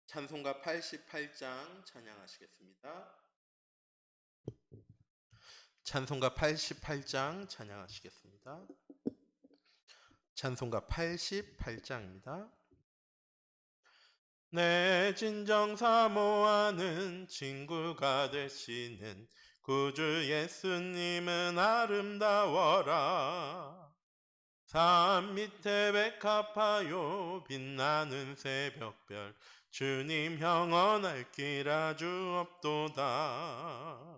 찬송가 88장 찬양하시겠습니다. 찬송가 88장 찬양하시겠습니다. 찬송가 88장입니다. 내 진정 사모하는 친구가 되시는 구주 예수님은 아름다워라. 산 밑에 백합화요 빛나는 새벽별 주님 영원할 길 아주 없도다.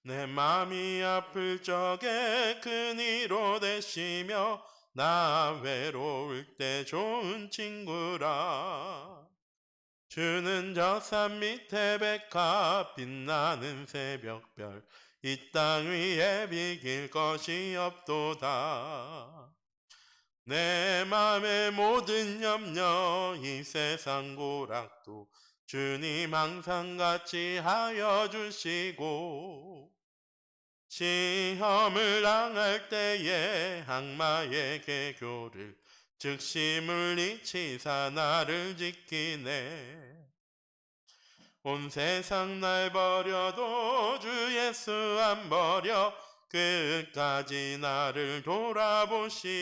내 맘이 아플 적에 큰 위로 되시며 나 외로울 때 좋은 친구라. 주는 저 산 밑에 백합 빛나는 새벽별 이 땅 위에 비길 것이 없도다. 내 맘의 모든 염려 이 세상 고락도 주님 항상 같이 하여 주시고 시험을 당할 때에 악마의 개교를 즉시 물리치사 나를 지키네. 온 세상 날 버려도 주 예수 안 버려 끝까지 나를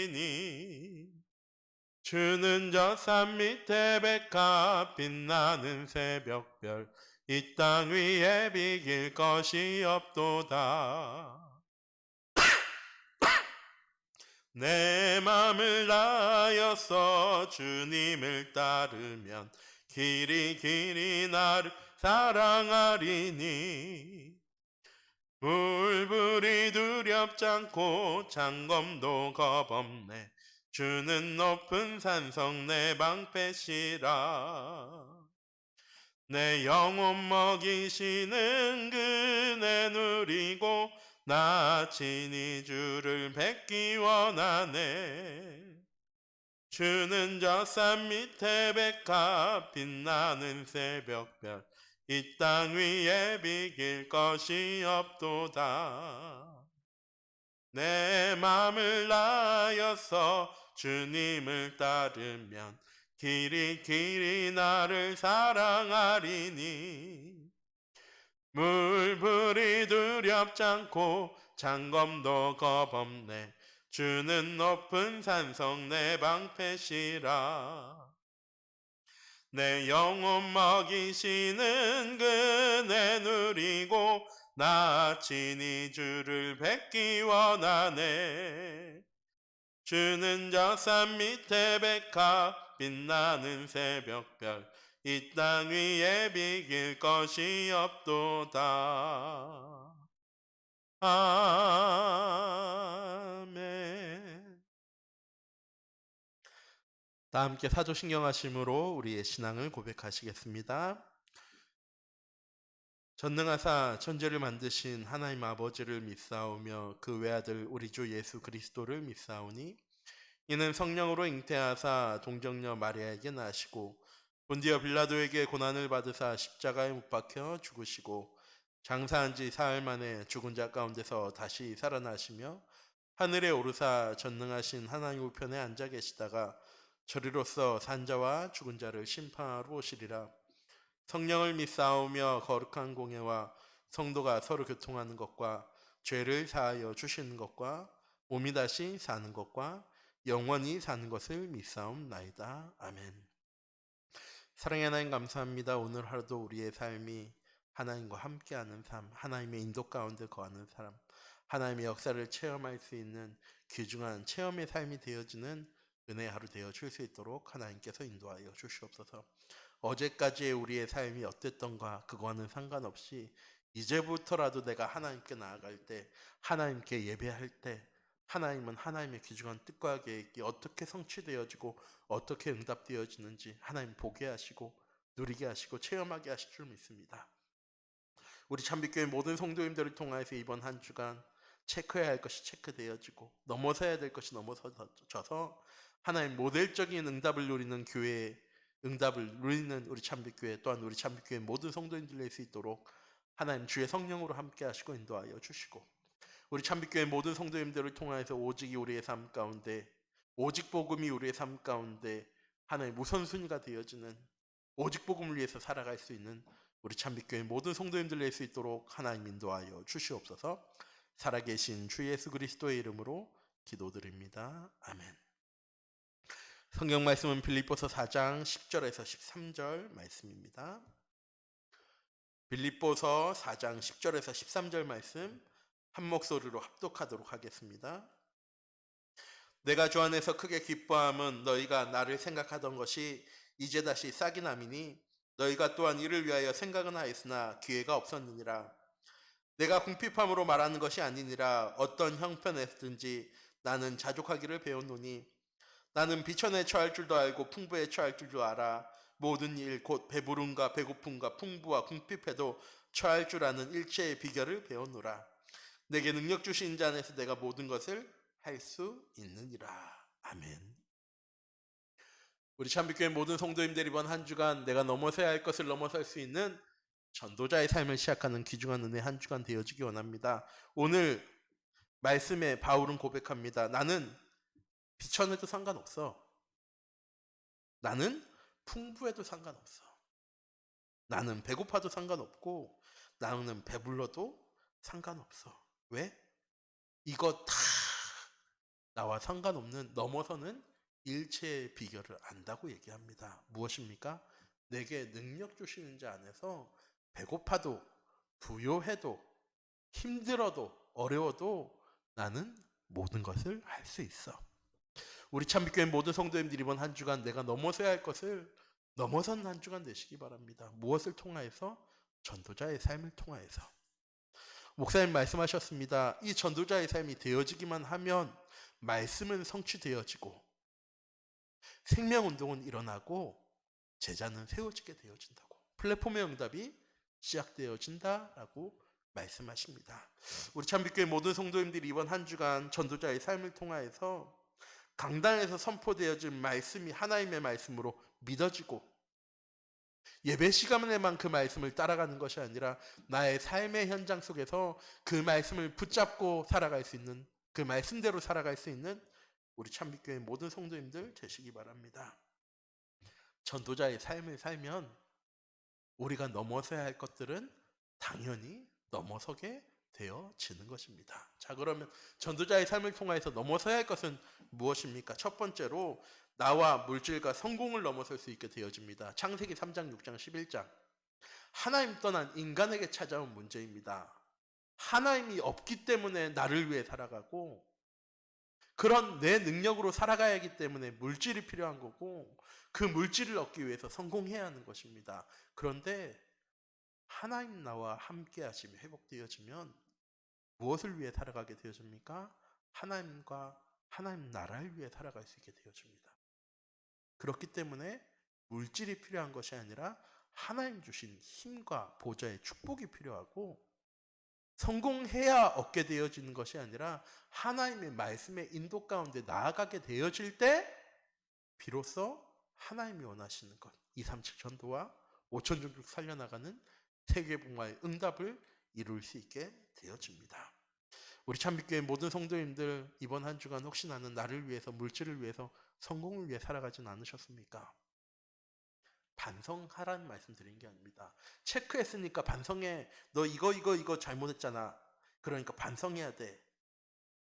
돌아보시니 주는 저 산 밑에 백합 빛나는 새벽별 이 땅 위에 비길 것이 없도다. 내 맘을 다하여서 주님을 따르면 길이 나를 사랑하리니 물불이 두렵지 않고 장검도 겁없네. 주는 높은 산성 내 방패시라. 내 영혼 먹이시는 그네 누리고 나 친히 주를 뵙기 원하네. 주는 저 산 밑에 백합 빛나는 새벽별 이 땅 위에 비길 것이 없도다. 내 맘을 다하여서 주님을 따르면 길이 나를 사랑하리니 물불이 두렵지 않고 장검도 겁없네. 주는 높은 산성 내 방패시라. 내 영혼 먹이시는 그네 누리고 나 친히 주를 뵙기 원하네. 주는 저 산 밑에 백합 빛나는 새벽별 이 땅 위에 비길 것이 없도다. 아멘. 다 함께 사도신경하심으로 우리의 신앙을 고백하시겠습니다. 전능하사 천지를 만드신 하나님 아버지를 믿사오며 그 외아들 우리 주 예수 그리스도를 믿사오니 이는 성령으로 잉태하사 동정녀 마리아에게 나시고 본디어 빌라도에게 고난을 받으사 십자가에 못 박혀 죽으시고 장사한 지 사흘 만에 죽은 자 가운데서 다시 살아나시며 하늘에 오르사 전능하신 하나님 우편에 앉아 계시다가 저리로서 산자와 죽은 자를 심판하러 오시리라. 성령을 믿사오며 거룩한 공예와 성도가 서로 교통하는 것과 죄를 사하여 주시는 것과 몸이 다시 사는 것과 영원히 사는 것을 믿사옵나이다. 아멘. 사랑의 하나님 감사합니다. 오늘 하루도 우리의 삶이 하나님과 함께하는 삶, 하나님의 인도 가운데 거하는 사람, 하나님의 역사를 체험할 수 있는 귀중한 체험의 삶이 되어지는 은혜의 하루 되어줄 수 있도록 하나님께서 인도하여 주시옵소서. 어제까지의 우리의 삶이 어땠던가 그거와는 상관없이 이제부터라도 내가 하나님께 나아갈 때, 하나님께 예배할 때 하나님은 하나님의 귀중한 뜻과 계획이 어떻게 성취되어지고 어떻게 응답되어지는지 하나님 보게 하시고 누리게 하시고 체험하게 하실 줄 믿습니다. 우리 참빛교회 모든 성도님들을 통해서 이번 한 주간 체크해야 할 것이 체크되어지고 넘어서야 될 것이 넘어서져서 하나님 모델적인 응답을 누리는 교회의 응답을 누리는 우리 참빛교회 또한 우리 참빛교회 모든 성도님들 낼 수 있도록 하나님 주의 성령으로 함께 하시고 인도하여 주시고 우리 참빛교회 모든 성도님들을 통하여서 오직이 우리의 삶 가운데 오직 복음이 우리의 삶 가운데 하나님 우선순위가 되어지는 오직 복음을 위해서 살아갈 수 있는 우리 참빛교회 모든 성도님들 낼 수 있도록 하나님 인도하여 주시옵소서. 살아계신 주 예수 그리스도의 이름으로 기도드립니다. 아멘. 성경 말씀은 빌립보서 4장 10절에서 13절 말씀입니다. 빌립보서 4장 10절에서 13절 말씀 한 목소리로 합독하도록 하겠습니다. 내가 주 안에서 크게 기뻐함은 너희가 나를 생각하던 것이 이제 다시 싹이 남이니 너희가 또한 이를 위하여 생각은 하였으나 기회가 없었느니라. 내가 궁핍함으로 말하는 것이 아니니라. 어떤 형편에서든지 나는 자족하기를 배웠노니 나는 비천에 처할 줄도 알고 풍부에 처할 줄도 알아. 모든 일 곧 배부름과 배고픔과 풍부와 궁핍해도 처할 줄 아는 일체의 비결을 배웠노라. 내게 능력 주신 자 안에서 내가 모든 것을 할 수 있느니라. 아멘. 우리 참빛교회 모든 성도님들 이번 한 주간 내가 넘어서야 할 것을 넘어설 수 있는 전도자의 삶을 시작하는 귀중한 은혜 한 주간 되어지기 원합니다. 오늘 말씀에 바울은 고백합니다. 나는 비천해도 상관없어. 나는 풍부해도 상관없어. 나는 배고파도 상관없고 나는 배불러도 상관없어. 왜? 이거 다 나와 상관없는 넘어서는 일체의 비결을 안다고 얘기합니다. 무엇입니까? 내게 능력 주시는 자 안에서 배고파도 부요해도 힘들어도 어려워도 나는 모든 것을 할 수 있어. 우리 참빛교회 모든 성도님들이 이번 한 주간 내가 넘어서야 할 것을 넘어선 한 주간 되시기 바랍니다. 무엇을 통하여서? 전도자의 삶을 통하여서. 목사님 말씀하셨습니다. 이 전도자의 삶이 되어지기만 하면 말씀은 성취되어지고 생명운동은 일어나고 제자는 세워지게 되어진다고. 플랫폼의 응답이 시작되어진다라고 말씀하십니다. 우리 참빛교회 모든 성도님들이 이번 한 주간 전도자의 삶을 통하여서 강단에서 선포되어진 말씀이 하나님의 말씀으로 믿어지고 예배 시간에만 그 말씀을 따라가는 것이 아니라 나의 삶의 현장 속에서 그 말씀을 붙잡고 살아갈 수 있는, 그 말씀대로 살아갈 수 있는 우리 참빛교회 모든 성도님들 되시기 바랍니다. 전도자의 삶을 살면 우리가 넘어서야 할 것들은 당연히 넘어서게 되어지는 것입니다. 자, 그러면 전도자의 삶을 통해서 넘어서야 할 것은 무엇입니까? 첫 번째로 나와 물질과 성공을 넘어설 수 있게 되어집니다. 창세기 3장, 6장, 11장. 하나님 떠난 인간에게 찾아온 문제입니다. 하나님이 없기 때문에 나를 위해 살아가고 그런 내 능력으로 살아가야 하기 때문에 물질이 필요한 거고 그 물질을 얻기 위해서 성공해야 하는 것입니다. 그런데 하나님 나와 함께 하심이 회복되어지면 무엇을 위해 살아가게 되어집니까? 하나님과 하나님 나라를 위해 살아갈 수 있게 되어집니다. 그렇기 때문에 물질이 필요한 것이 아니라 하나님 주신 힘과 보좌의 축복이 필요하고 성공해야 얻게 되어지는 것이 아니라 하나님의 말씀의 인도 가운데 나아가게 되어질 때 비로소 하나님이 원하시는 것 237 전도와 5천 종족 살려나가는 세계복음화의 응답을 이룰 수 있게 되어집니다. 우리 참빛교회 모든 성도님들 이번 한 주간 혹시 나는 나를 위해서 물질을 위해서 성공을 위해 살아가진 않으셨습니까? 반성하라는 말씀 드린 게 아닙니다. 체크했으니까 반성해. 너 이거 잘못했잖아. 그러니까 반성해야 돼.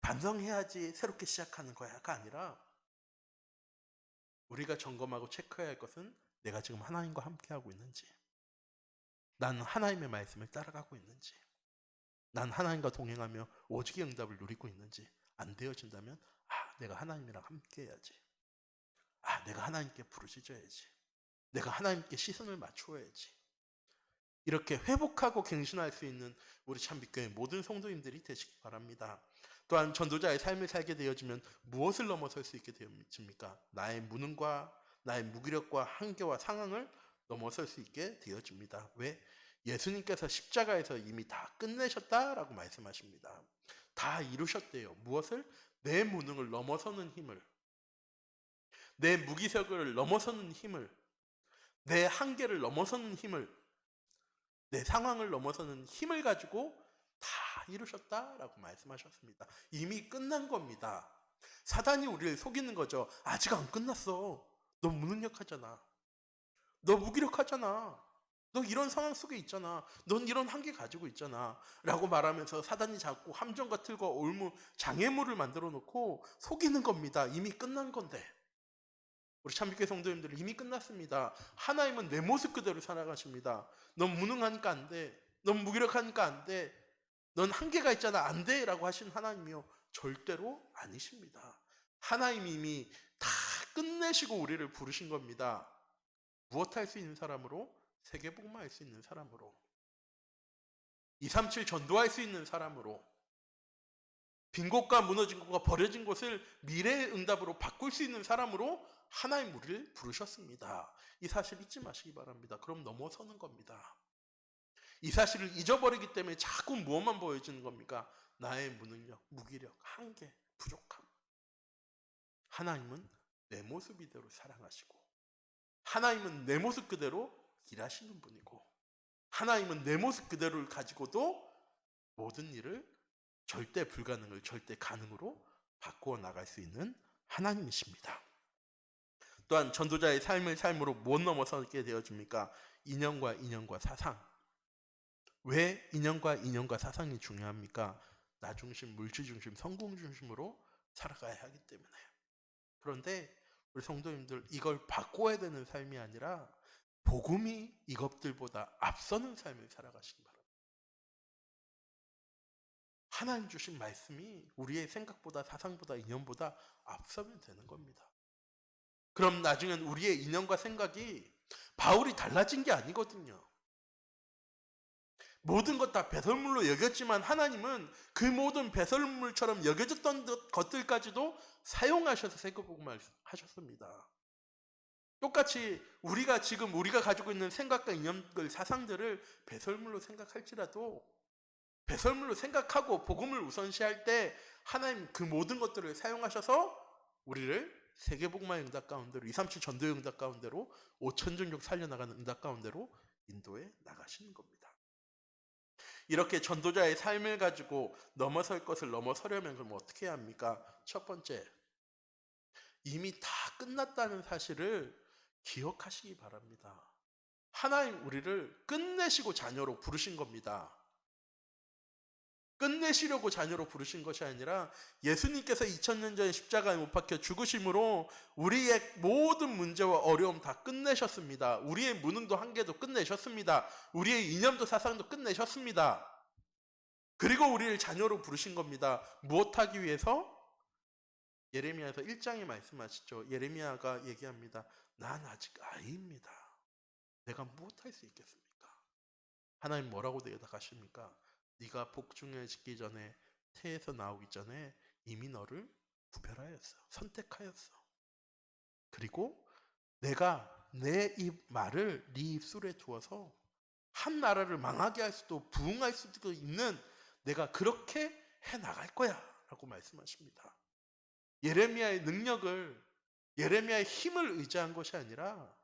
반성해야지 새롭게 시작하는 거야가 아니라 우리가 점검하고 체크해야 할 것은 내가 지금 하나님과 함께하고 있는지, 나는 하나님의 말씀을 따라가고 있는지, 난 하나님과 동행하며 오직의 응답을 누리고 있는지. 안 되어진다면 내가 하나님이랑 함께해야지. 내가 하나님께 부르짖어야지. 내가 하나님께 시선을 맞추어야지. 이렇게 회복하고 갱신할 수 있는 우리 참빛교회 모든 성도님들이 되시기 바랍니다. 또한 전도자의 삶을 살게 되어지면 무엇을 넘어설 수 있게 되어집니까? 나의 무능과 나의 무기력과 한계와 상황을 넘어설 수 있게 되어집니다. 왜? 예수님께서 십자가에서 이미 다 끝내셨다라고 말씀하십니다. 다 이루셨대요. 무엇을? 내 무능을 넘어서는 힘을, 내 무기력을 넘어서는 힘을, 내 한계를 넘어서는 힘을, 내 상황을 넘어서는 힘을 가지고 다 이루셨다라고 말씀하셨습니다. 이미 끝난 겁니다. 사단이 우리를 속이는 거죠. 아직 안 끝났어. 너 무능력하잖아. 너 무기력하잖아. 너 이런 상황 속에 있잖아. 넌 이런 한계 가지고 있잖아. 라고 말하면서 사단이 자꾸 함정과 틀과 올무, 장애물을 만들어 놓고 속이는 겁니다. 이미 끝난 건데. 우리 참빛교회 성도님들 이미 끝났습니다. 하나님은 내 모습 그대로 살아가십니다. 넌 무능하니까 안 돼. 넌 무기력하니까 안 돼. 넌 한계가 있잖아. 안 돼. 라고 하신 하나님이요. 절대로 아니십니다. 하나님이 이미 다 끝내시고 우리를 부르신 겁니다. 무엇 할 수 있는 사람으로? 세계복음화 할 수 있는 사람으로. 237 전도할 수 있는 사람으로. 빈 곳과 무너진 곳과 버려진 곳을 미래의 응답으로 바꿀 수 있는 사람으로 하나님 우리를 부르셨습니다. 이 사실 잊지 마시기 바랍니다. 그럼 넘어서는 겁니다. 이 사실을 잊어버리기 때문에 자꾸 무엇만 보여지는 겁니까? 나의 무능력, 무기력, 한계, 부족함. 하나님은 내 모습 이대로 사랑하시고, 하나님은 내 모습 그대로 일하시는 분이고, 하나님은 내 모습 그대로를 가지고도 모든 일을 절대 불가능을 절대 가능으로 바꾸어 나갈 수 있는 하나님이십니다. 또한 전도자의 삶을 삶으로 못 넘어서게 되어줍니까? 인연과 사상. 왜 인연과 사상이 중요합니까? 나 중심, 물질 중심, 성공 중심으로 살아가야 하기 때문에. 그런데 우리 성도님들 이걸 바꿔야 되는 삶이 아니라 복음이 이것들보다 앞서는 삶을 살아가시기 바랍니다. 하나님 주신 말씀이 우리의 생각보다 사상보다 인연보다 앞서면 되는 겁니다. 그럼 나중엔 우리의 인연과 생각이 바울이 달라진 게 아니거든요. 모든 것 다 배설물로 여겼지만 하나님은 그 모든 배설물처럼 여겨졌던 것들까지도 사용하셔서 세계복음을 하셨습니다. 똑같이 우리가 지금 가지고 있는 생각과 인연들, 사상들을 배설물로 생각할지라도 배설물로 생각하고 복음을 우선시할 때 하나님 그 모든 것들을 사용하셔서 우리를 세계복음화의 응답 가운데로 237 전도의 응답 가운데로 5천 종족 살려나가는 응답 가운데로 인도해 나가시는 겁니다. 이렇게 전도자의 삶을 가지고 넘어설 것을 넘어서려면 그럼 어떻게 해야 합니까? 첫 번째, 이미 다 끝났다는 사실을 기억하시기 바랍니다. 하나님 우리를 끝내시고 자녀로 부르신 겁니다. 끝내시려고 자녀로 부르신 것이 아니라 예수님께서 2000년 전에 십자가에 못 박혀 죽으심으로 우리의 모든 문제와 어려움 다 끝내셨습니다. 우리의 무능도 한계도 끝내셨습니다. 우리의 이념도 사상도 끝내셨습니다. 그리고 우리를 자녀로 부르신 겁니다. 무엇하기 위해서? 예레미야에서 1장에 말씀하시죠. 예레미야가 얘기합니다. 난 아직 아이입니다. 내가 무엇할 수 있겠습니까? 하나님 뭐라고 대답하십니까? 네가 복중해지기 전에 태에서 나오기 전에 이미 너를 구별하였어. 선택하였어. 그리고 내가 내 입 말을 네 입술에 두어서 한 나라를 망하게 할 수도 부흥할 수도 있는 내가 그렇게 해나갈 거야 라고 말씀하십니다. 예레미야의 능력을 예레미야의 힘을 의지한 것이 아니라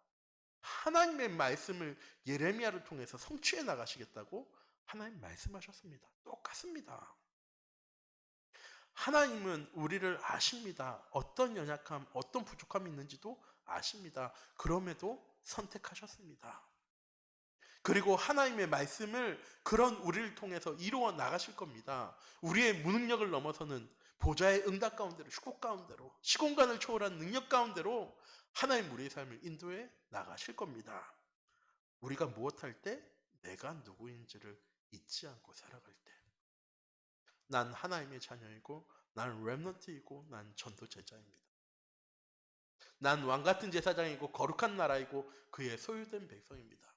하나님의 말씀을 예레미야를 통해서 성취해 나가시겠다고 하나님 말씀하셨습니다. 똑같습니다. 하나님은 우리를 아십니다. 어떤 연약함, 어떤 부족함이 있는지도 아십니다. 그럼에도 선택하셨습니다. 그리고 하나님의 말씀을 그런 우리를 통해서 이루어 나가실 겁니다. 우리의 무능력을 넘어서는 보좌의 응답 가운데로, 축복 가운데로, 시공간을 초월한 능력 가운데로 하나님 우리의 삶을 인도해 나가실 겁니다. 우리가 무엇할 때? 내가 누구인지를 잊지 않고 살아갈 때. 난 하나님의 자녀이고 난 렘넌트이고 난 전도 제자입니다. 난 왕같은 제사장이고 거룩한 나라이고 그의 소유된 백성입니다.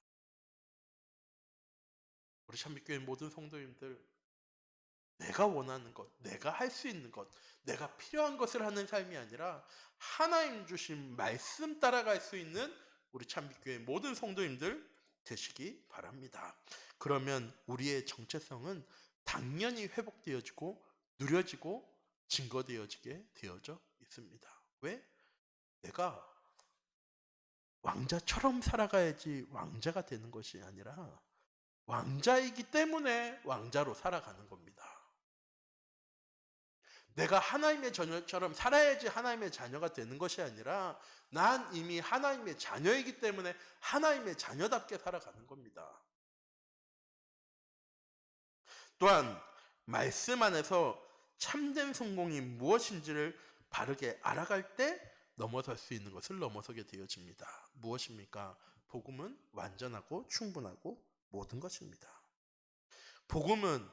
우리 참빛교회 모든 성도님들, 내가 원하는 것, 내가 할 수 있는 것, 내가 필요한 것을 하는 삶이 아니라 하나님 주신 말씀 따라갈 수 있는 우리 참빛교회 모든 성도님들 되시기 바랍니다. 그러면 우리의 정체성은 당연히 회복되어지고 누려지고 증거되어지게 되어져 있습니다. 왜? 내가 왕자처럼 살아가야지 왕자가 되는 것이 아니라 왕자이기 때문에 왕자로 살아가는 겁니다. 내가 하나님의 자녀처럼 살아야지 하나님의 자녀가 되는 것이 아니라 난 이미 하나님의 자녀이기 때문에 하나님의 자녀답게 살아가는 겁니다. 또한 말씀 안에서 참된 성공이 무엇인지를 바르게 알아갈 때 넘어설 수 있는 것을 넘어서게 되어집니다. 무엇입니까? 복음은 완전하고 충분하고 모든 것입니다. 복음은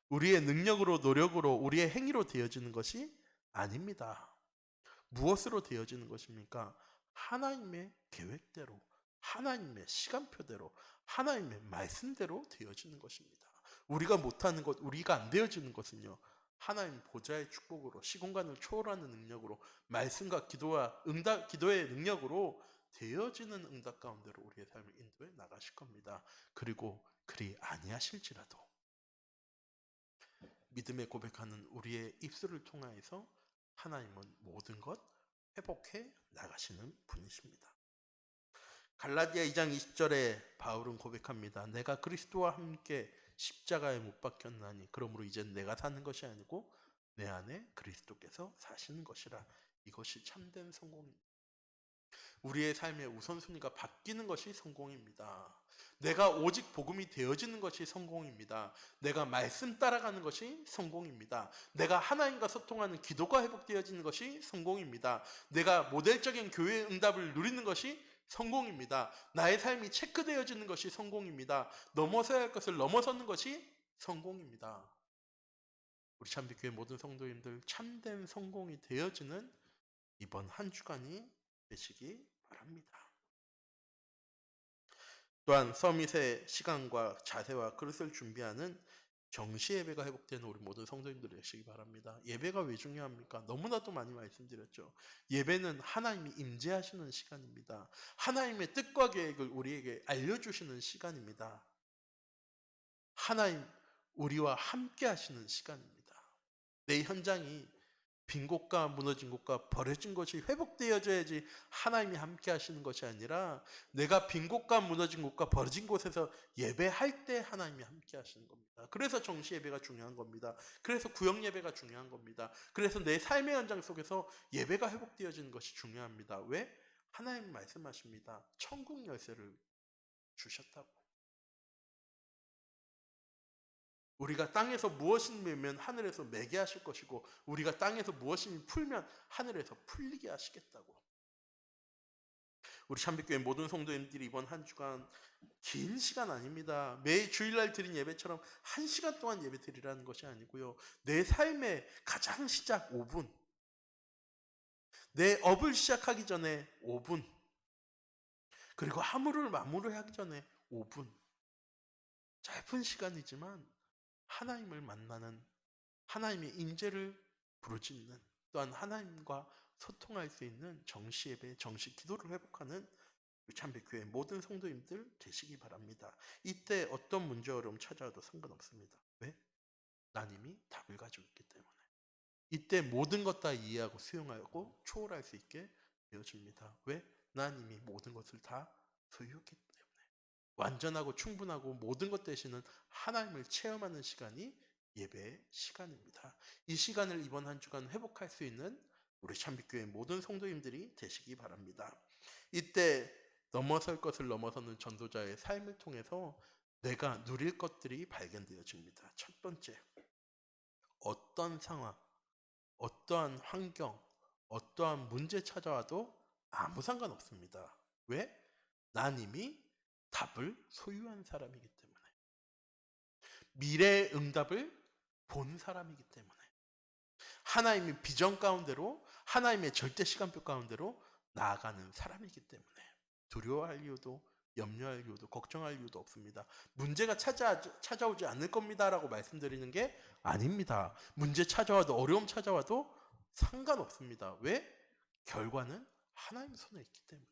우리의 능력으로 노력으로 우리의 행위로 되어지는 것이 아닙니다. 무엇으로 되어지는 것입니까? 하나님의 계획대로, 하나님의 시간표대로, 하나님의 말씀대로 되어지는 것입니다. 우리가 못하는 것, 우리가 안 되어지는 것은요, 하나님 보좌의 축복으로, 시공간을 초월하는 능력으로, 말씀과 기도의 능력으로 되어지는 응답 가운데로 우리의 삶을 인도해 나가실 겁니다. 그리고 그리 아니하실지라도 믿음의 고백하는 우리의 입술을 통하여서 하나님은 모든 것 회복해 나가시는 분이십니다. 갈라디아 2장 20절에 바울은 고백합니다. 내가 그리스도와 함께 십자가에 못 박혔나니 그러므로 이젠 내가 사는 것이 아니고 내 안에 그리스도께서 사시는 것이라. 이것이 참된 성공입니다. 우리의 삶의 우선순위가 바뀌는 것이 성공입니다. 내가 오직 복음이 되어지는 것이 성공입니다. 내가 말씀 따라가는 것이 성공입니다. 내가 하나님과 소통하는 기도가 회복되어지는 것이 성공입니다. 내가 모델적인 교회의 응답을 누리는 것이 성공입니다. 나의 삶이 체크되어지는 것이 성공입니다. 넘어서야 할 것을 넘어서는 것이 성공입니다. 우리 참빛교회 모든 성도님들 참된 성공이 되어지는 이번 한 주간이 되시기 바랍니다. 또한 서밋의 시간과 자세와 그릇을 준비하는 정시 예배가 회복되는 우리 모든 성도님들이 되시기 바랍니다. 예배가 왜 중요합니까? 너무나도 많이 말씀드렸죠. 예배는 하나님이 임재하시는 시간입니다. 하나님의 뜻과 계획을 우리에게 알려주시는 시간입니다. 하나님 우리와 함께 하시는 시간입니다. 내 현장이 빈 곳과 무너진 곳과 버려진 것이 회복되어져야지 하나님이 함께 하시는 것이 아니라 내가 빈 곳과 무너진 곳과 버려진 곳에서 예배할 때 하나님이 함께 하시는 겁니다. 그래서 정시 예배가 중요한 겁니다. 그래서 구역 예배가 중요한 겁니다. 그래서 내 삶의 현장 속에서 예배가 회복되어지는 것이 중요합니다. 왜? 하나님 말씀하십니다. 천국 열쇠를 주셨다고. 우리가 땅에서 무엇을 매면 하늘에서 매게 하실 것이고 우리가 땅에서 무엇을 풀면 하늘에서 풀리게 하시겠다고. 우리 참빛교회 모든 성도님들이 이번 한 주간 긴 시간 아닙니다. 매 주일날 드린 예배처럼 1시간 동안 예배 드리라는 것이 아니고요. 내 삶의 가장 시작 5분, 내 업을 시작하기 전에 5분, 그리고 하루를 마무리하기 전에 5분. 짧은 시간이지만 하나님을 만나는, 하나님의 임재를 부르짖는, 또한 하나님과 소통할 수 있는 정시 예배, 정시 기도를 회복하는 참빛교회 모든 성도님들 되시기 바랍니다. 이때 어떤 문제 어려움 찾아와도 상관없습니다. 왜? 난 이미 답을 가지고 있기 때문에. 이때 모든 것 다 이해하고 수용하고 초월할 수 있게 되어집니다. 왜? 난 이미 모든 것을 다 소유했기 때문에. 완전하고 충분하고 모든 것 되시는 하나님을 체험하는 시간이 예배의 시간입니다. 이 시간을 이번 한 주간 회복할 수 있는 우리 참빛교회 모든 성도님들이 되시기 바랍니다. 이때 넘어설 것을 넘어서는 전도자의 삶을 통해서 내가 누릴 것들이 발견되어집니다. 첫 번째, 어떤 상황, 어떠한 환경, 어떠한 문제 찾아와도 아무 상관없습니다. 왜? 난 이미 답을 소유한 사람이기 때문에. 미래의 응답을 본 사람이기 때문에. 하나님의 비전 가운데로, 하나님의 절대 시간표 가운데로 나아가는 사람이기 때문에 두려워할 이유도, 염려할 이유도, 걱정할 이유도 없습니다. 문제가 찾아오지 않을 겁니다라고 말씀드리는 게 아닙니다. 문제 찾아와도, 어려움 찾아와도 상관없습니다. 왜? 결과는 하나님 손에 있기 때문에.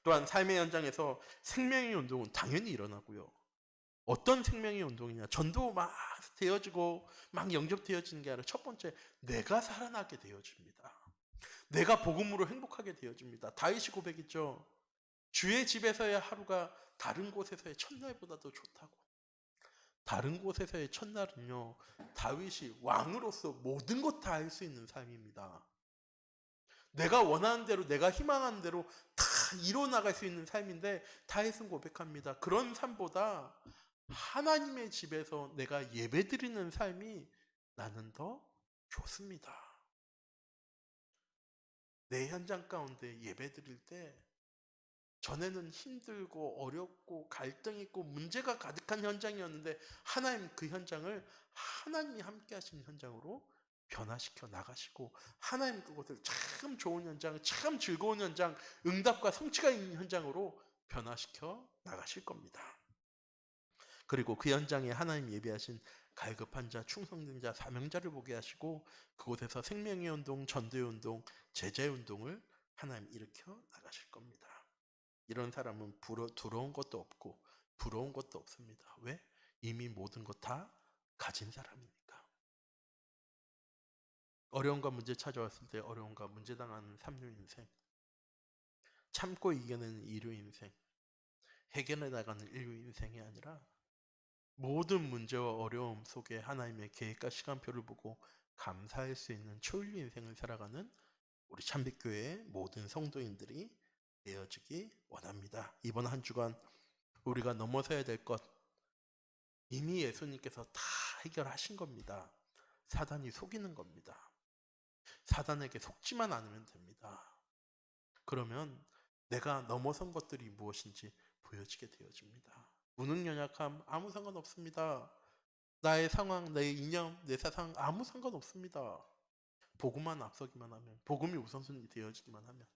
또한 삶의 현장에서 생명의 운동은 당연히 일어나고요. 어떤 생명의 운동이냐? 전도 막 되어지고 막 영접되어지는 게 아니라 첫 번째, 내가 살아나게 되어집니다. 내가 복음으로 행복하게 되어집니다. 다윗이 고백했죠. 주의 집에서의 하루가 다른 곳에서의 첫날보다도 좋다고. 다른 곳에서의 첫날은요, 다윗이 왕으로서 모든 것 다 할 수 있는 삶입니다. 내가 원하는 대로, 내가 희망하는 대로 다 이뤄나갈 수 있는 삶인데, 다윗은 고백합니다. 그런 삶보다 하나님의 집에서 내가 예배드리는 삶이 나는 더 좋습니다. 내 현장 가운데 예배드릴 때 전에는 힘들고 어렵고 갈등 있고 문제가 가득한 현장이었는데, 하나님 그 현장을 하나님이 함께 하시는 현장으로 변화시켜 나가시고, 하나님 그것을 참 좋은 현장, 참 즐거운 현장, 응답과 성취가 있는 현장으로 변화시켜 나가실 겁니다. 그리고 그 현장에 하나님 예비하신 갈급한 자, 충성된 자, 사명자를 보게 하시고, 그곳에서 생명의 운동, 전도의 운동, 제자의 운동을 하나님 일으켜 나가실 겁니다. 이런 사람은 두려운 것도 없고 부러운 것도 없습니다. 왜? 이미 모든 것 다 가진 사람이니까. 어려움과 문제 찾아왔을 때 어려움과 문제 당하는 삼류 인생, 참고 이겨내는 이류 인생, 해결해 나가는 인류 인생이 아니라 모든 문제와 어려움 속에 하나님의 계획과 시간표를 보고 감사할 수 있는 초인류 인생을 살아가는 우리 참빛교회의 모든 성도인들이 되어지기 원합니다. 이번 한 주간 우리가 넘어서야 될 것, 이미 예수님께서 다 해결하신 겁니다. 사단이 속이는 겁니다. 사단에게 속지만 않으면 됩니다. 그러면 내가 넘어선 것들이 무엇인지 보여지게 되어집니다. 무능 연약함 아무 상관없습니다. 나의 상황, 내 이념, 내 사상 아무 상관없습니다. 복음만 앞서기만 하면, 복음이 우선순위 되어지기만 하면,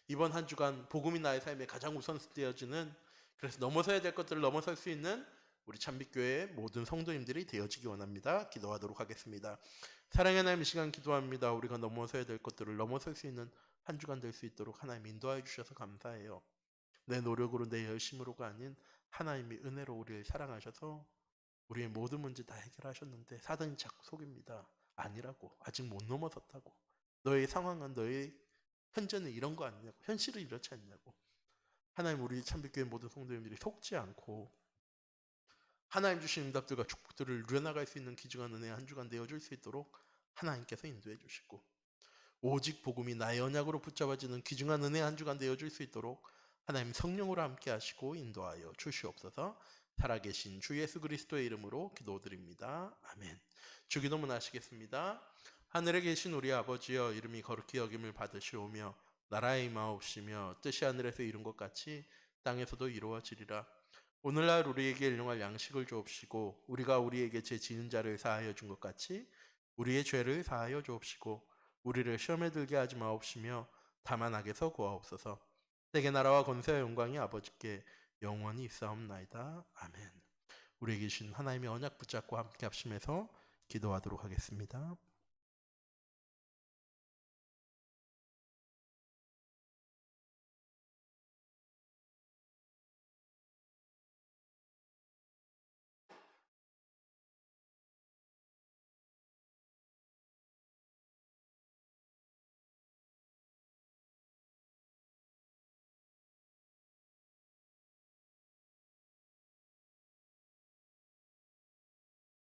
이번 한 주간 복음이 나의 삶에 가장 우선순위 되어지는, 그래서 넘어서야 될 것들을 넘어설 수 있는 우리 참빛교회의 모든 성도님들이 되어지기 원합니다. 기도하도록 하겠습니다. 사랑의 하나님, 이 시간 기도합니다. 우리가 넘어서야 될 것들을 넘어설 수 있는 한 주간 될 수 있도록 하나님 인도하여 주셔서 감사해요. 내 노력으로, 내 열심으로가 아닌 하나님이 은혜로 우리를 사랑하셔서 우리의 모든 문제 다 해결하셨는데, 사단이 자꾸 속입니다. 아니라고, 아직 못 넘어섰다고, 너의 상황은, 너의 현재는 이런 거 아니냐고, 현실은 이렇지 않냐고. 하나님, 우리 참빛교회 모든 성도님들이 속지 않고 하나님 주신 응답들과 축복들을 누려나갈 수 있는 귀중한 은혜 한 주간 되어줄 수 있도록 하나님께서 인도해 주시고, 오직 복음이 나의 언약으로 붙잡아지는 귀중한 은혜 한 주간 되어줄 수 있도록 하나님 성령으로 함께 하시고 인도하여 주시옵소서. 살아계신 주 예수 그리스도의 이름으로 기도드립니다. 아멘. 주기도문 하시겠습니다. 하늘에 계신 우리 아버지여, 이름이 거룩히 여김을 받으시오며 나라의 임하옵시며 뜻이 하늘에서 이룬 것 같이 땅에서도 이루어지리라. 오늘날 우리에게 일용할 양식을 주옵시고, 우리가 우리에게 죄 지은 자를 사하여 준 것 같이 우리의 죄를 사하여 주옵시고, 우리를 시험에 들게 하지 마옵시며 다만 악에서 구하옵소서. 세계 나라와 권세와 영광이 아버지께 영원히 있사옵나이다. 아멘. 우리에게 주신 하나님의 언약 붙잡고 함께 합심해서 기도하도록 하겠습니다.